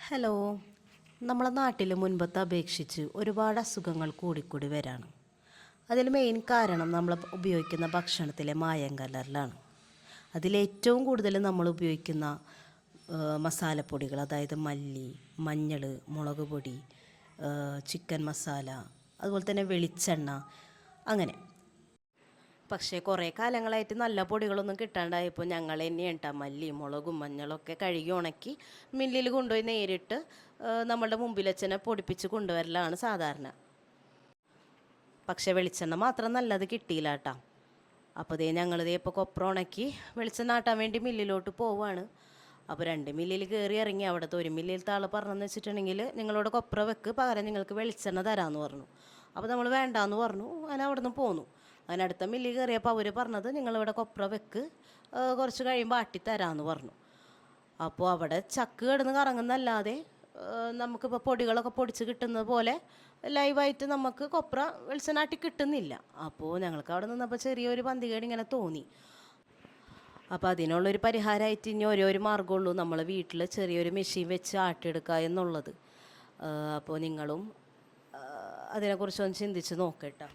Hello. നമ്മളെ നാട്ടിൽ മുൻപത്തെ അപേക്ഷിച്ച് ഒരുപാട് അസുഖങ്ങൾ കൂടിക്കൂടി വരാണ്. അതിൽ മെയിൻ കാരണം നമ്മൾ ഉപയോഗിക്കുന്ന ഭക്ഷണത്തിലെ മായം കലരലാണ്. അതിലേറ്റവും കൂടുതൽ നമ്മൾ ഉപയോഗിക്കുന്ന മസാലപ്പൊടികൾ, അതായത് മല്ലി, മഞ്ഞൾ, മുളക് പൊടി, ചിക്കൻ മസാല, അതുപോലെ തന്നെ വെളിച്ചെണ്ണ, അങ്ങനെ. പക്ഷേ കുറേ കാലങ്ങളായിട്ട് നല്ല പൊടികളൊന്നും കിട്ടാണ്ടായപ്പോൾ ഞങ്ങൾ തന്നെയാണ് കേട്ടോ മല്ലിയും മുളകും മഞ്ഞളൊക്കെ കഴുകി ഉണക്കി മില്ലിൽ കൊണ്ടുപോയി നേരിട്ട് നമ്മളുടെ മുമ്പിൽ വെച്ചനെ പൊടിപ്പിച്ച് കൊണ്ടുവരലാണ് സാധാരണ. പക്ഷേ വെളിച്ചെണ്ണ മാത്രം നല്ലത് കിട്ടിയില്ല കേട്ടോ. അപ്പോൾ ഞങ്ങളിതേ ഇപ്പോൾ കൊപ്ര ഉണക്കി വെളിച്ചെണ്ണ ആട്ടാൻ വേണ്ടി മില്ലിലോട്ട് പോവുകയാണ്. അപ്പോൾ 2 മില്ലിൽ കയറി ഇറങ്ങി. അവിടുത്തെ 1 മില്ലിലത്തെ ആൾ പറഞ്ഞതെന്ന് വെച്ചിട്ടുണ്ടെങ്കിൽ നിങ്ങളോട് കൊപ്ര വെക്ക്, പകരം നിങ്ങൾക്ക് വെളിച്ചെണ്ണ തരാമെന്ന് പറഞ്ഞു. അപ്പോൾ നമ്മൾ വേണ്ടാന്ന് പറഞ്ഞു. അങ്ങനെ അവിടെ നിന്ന് പോന്നു. അങ്ങനെ അടുത്ത മില്ലിൽ കയറിയപ്പോൾ അവർ പറഞ്ഞത് നിങ്ങളിവിടെ കൊപ്ര വെക്ക്, കുറച്ച് കഴിയുമ്പോൾ ആട്ടിത്തരാമെന്ന് പറഞ്ഞു. അപ്പോൾ അവിടെ ചക്ക് കിടന്ന് കറങ്ങുന്നല്ലാതെ നമുക്കിപ്പോൾ പൊടികളൊക്കെ പൊടിച്ച് കിട്ടുന്നത് പോലെ ലൈവായിട്ട് നമുക്ക് കൊപ്ര വെളിച്ചെണ്ണാട്ടി കിട്ടുന്നില്ല. അപ്പോൾ ഞങ്ങൾക്ക് അവിടെ നിന്നപ്പോൾ ചെറിയൊരു പന്തികേട് ഇങ്ങനെ തോന്നി. അപ്പോൾ അതിനുള്ളൊരു പരിഹാരമായിട്ട് ഇനി ഓരോരോ മാർഗ്ഗമുള്ളൂ, നമ്മൾ വീട്ടിൽ ചെറിയൊരു മെഷീൻ വെച്ച് ആട്ടിയെടുക്കുക എന്നുള്ളത്. അപ്പോൾ നിങ്ങളും അതിനെക്കുറിച്ചൊന്ന് ചിന്തിച്ച് നോക്കട്ടോ.